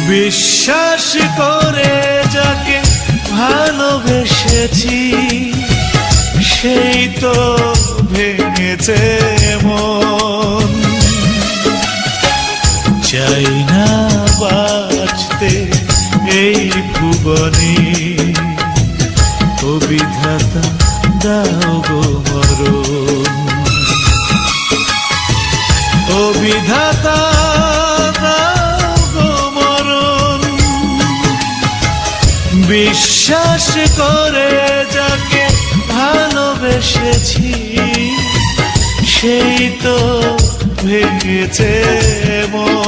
বিশ্বাস করে যাকে ভালোবেসেছি সেই তো ভেঙেছে মন। চাই না বাঁচতে এই ভুবনে, ও বিধাতা দাও গো মরণ। ও বিধাতা দাও গো মরণ। বিশ্বাস করে যাকে ভালোবেসেছি সেই তো ভেঙেছে মন।